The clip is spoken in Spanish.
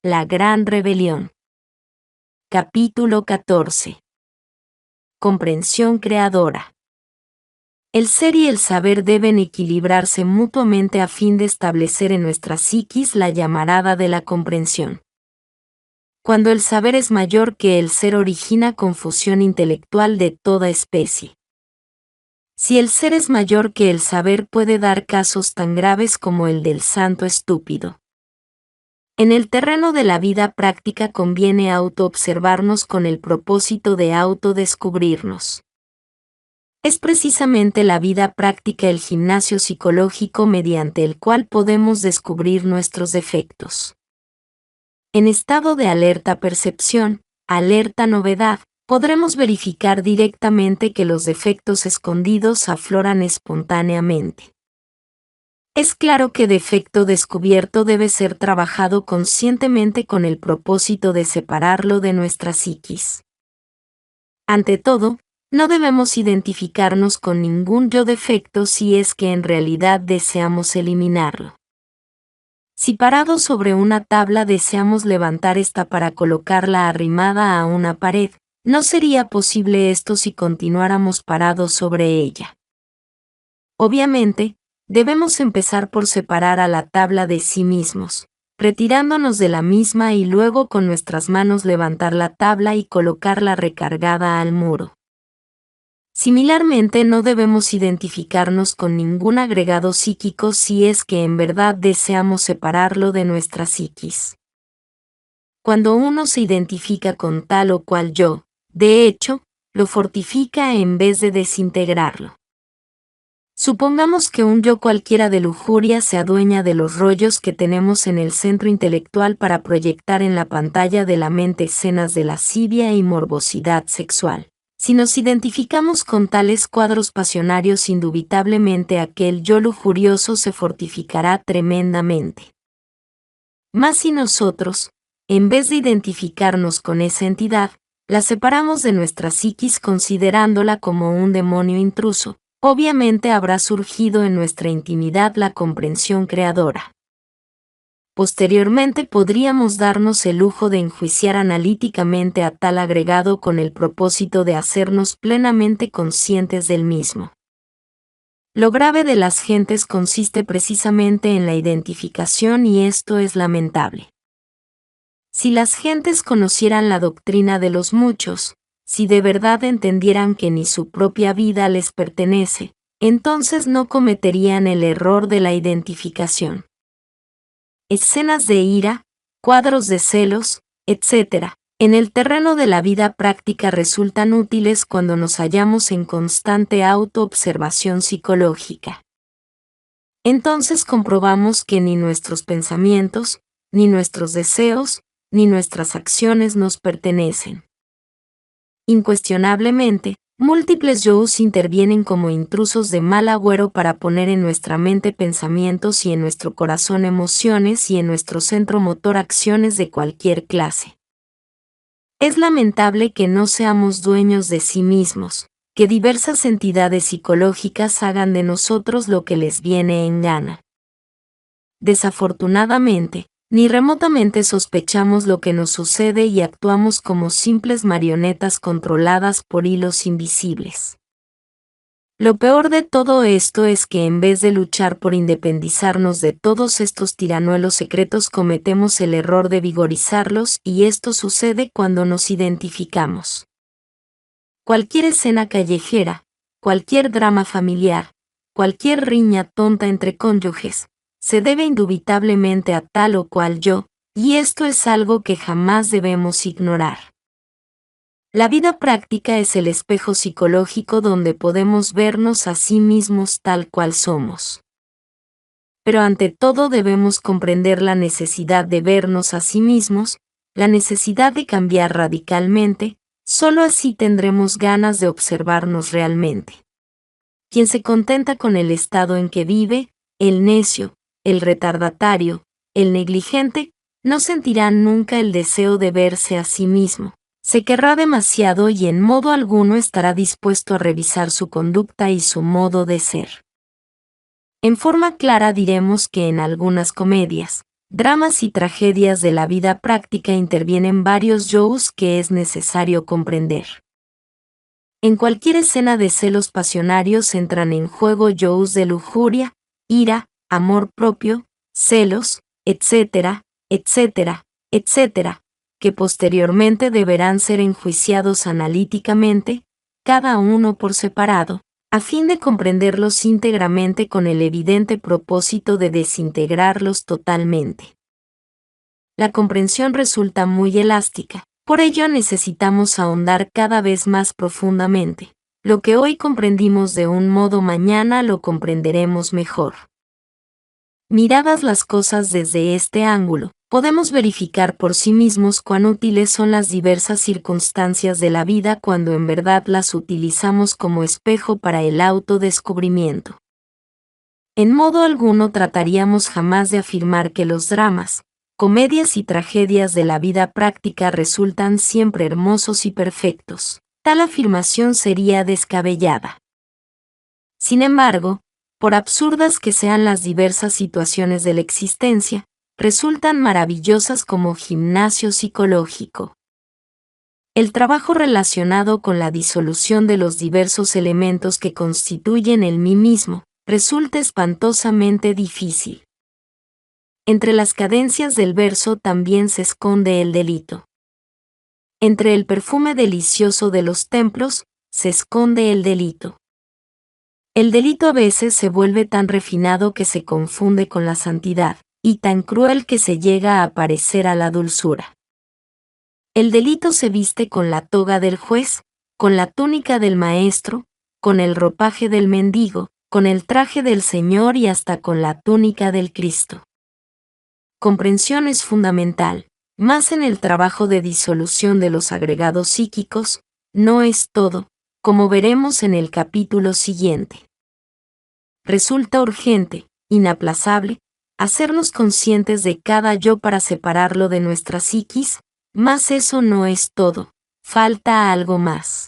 La gran rebelión. Capítulo 14. Comprensión creadora. El ser y el saber deben equilibrarse mutuamente a fin de establecer en nuestra psiquis la llamarada de la comprensión. Cuando el saber es mayor que el ser origina confusión intelectual de toda especie. Si el ser es mayor que el saber puede dar casos tan graves como el del santo estúpido. En el terreno de la vida práctica conviene autoobservarnos con el propósito de autodescubrirnos. Es precisamente la vida práctica el gimnasio psicológico mediante el cual podemos descubrir nuestros defectos. En estado de alerta percepción, alerta novedad, podremos verificar directamente que los defectos escondidos afloran espontáneamente. Es claro que defecto descubierto debe ser trabajado conscientemente con el propósito de separarlo de nuestra psiquis. Ante todo, no debemos identificarnos con ningún yo defecto si es que en realidad deseamos eliminarlo. Si parados sobre una tabla deseamos levantar esta para colocarla arrimada a una pared, no sería posible esto si continuáramos parados sobre ella. Obviamente, debemos empezar por separar a la tabla de sí mismos, retirándonos de la misma y luego con nuestras manos levantar la tabla y colocarla recargada al muro. Similarmente, no debemos identificarnos con ningún agregado psíquico si es que en verdad deseamos separarlo de nuestra psiquis. Cuando uno se identifica con tal o cual yo, de hecho, lo fortifica en vez de desintegrarlo. Supongamos que un yo cualquiera de lujuria se adueña de los rollos que tenemos en el centro intelectual para proyectar en la pantalla de la mente escenas de lascivia y morbosidad sexual. Si nos identificamos con tales cuadros pasionarios, indubitablemente aquel yo lujurioso se fortificará tremendamente. Mas si nosotros, en vez de identificarnos con esa entidad, la separamos de nuestra psiquis considerándola como un demonio intruso, obviamente habrá surgido en nuestra intimidad la comprensión creadora. Posteriormente podríamos darnos el lujo de enjuiciar analíticamente a tal agregado con el propósito de hacernos plenamente conscientes del mismo. Lo grave de las gentes consiste precisamente en la identificación y esto es lamentable. Si las gentes conocieran la doctrina de los muchos, si de verdad entendieran que ni su propia vida les pertenece, entonces no cometerían el error de la identificación. Escenas de ira, cuadros de celos, etc., en el terreno de la vida práctica resultan útiles cuando nos hallamos en constante autoobservación psicológica. Entonces comprobamos que ni nuestros pensamientos, ni nuestros deseos, ni nuestras acciones nos pertenecen. Incuestionablemente, múltiples yo's intervienen como intrusos de mal agüero para poner en nuestra mente pensamientos y en nuestro corazón emociones y en nuestro centro motor acciones de cualquier clase. Es lamentable que no seamos dueños de sí mismos, que diversas entidades psicológicas hagan de nosotros lo que les viene en gana. Desafortunadamente, ni remotamente sospechamos lo que nos sucede y actuamos como simples marionetas controladas por hilos invisibles. Lo peor de todo esto es que en vez de luchar por independizarnos de todos estos tiranuelos secretos cometemos el error de vigorizarlos y esto sucede cuando nos identificamos. Cualquier escena callejera, cualquier drama familiar, cualquier riña tonta entre cónyuges, se debe indubitablemente a tal o cual yo, y esto es algo que jamás debemos ignorar. La vida práctica es el espejo psicológico donde podemos vernos a sí mismos tal cual somos. Pero ante todo debemos comprender la necesidad de vernos a sí mismos, la necesidad de cambiar radicalmente, solo así tendremos ganas de observarnos realmente. Quien se contenta con el estado en que vive, el necio, el retardatario, el negligente, no sentirá nunca el deseo de verse a sí mismo. Se querrá demasiado y en modo alguno estará dispuesto a revisar su conducta y su modo de ser. En forma clara diremos que en algunas comedias, dramas y tragedias de la vida práctica intervienen varios yous que es necesario comprender. En cualquier escena de celos pasionarios entran en juego yous de lujuria, ira, amor propio, celos, etcétera, etcétera, etcétera, que posteriormente deberán ser enjuiciados analíticamente, cada uno por separado, a fin de comprenderlos íntegramente con el evidente propósito de desintegrarlos totalmente. La comprensión resulta muy elástica, por ello necesitamos ahondar cada vez más profundamente. Lo que hoy comprendimos de un modo mañana lo comprenderemos mejor. Miradas las cosas desde este ángulo, podemos verificar por sí mismos cuán útiles son las diversas circunstancias de la vida cuando en verdad las utilizamos como espejo para el autodescubrimiento. En modo alguno trataríamos jamás de afirmar que los dramas, comedias y tragedias de la vida práctica resultan siempre hermosos y perfectos. Tal afirmación sería descabellada. Sin embargo, por absurdas que sean las diversas situaciones de la existencia, resultan maravillosas como gimnasio psicológico. El trabajo relacionado con la disolución de los diversos elementos que constituyen el mí mismo, resulta espantosamente difícil. Entre las cadencias del verso también se esconde el delito. Entre el perfume delicioso de los templos, se esconde el delito. El delito a veces se vuelve tan refinado que se confunde con la santidad, y tan cruel que se llega a parecer a la dulzura. El delito se viste con la toga del juez, con la túnica del maestro, con el ropaje del mendigo, con el traje del Señor y hasta con la túnica del Cristo. Comprensión es fundamental, más en el trabajo de disolución de los agregados psíquicos, no es todo, como veremos en el capítulo siguiente. Resulta urgente, inaplazable, hacernos conscientes de cada yo para separarlo de nuestra psiquis, mas eso no es todo, falta algo más.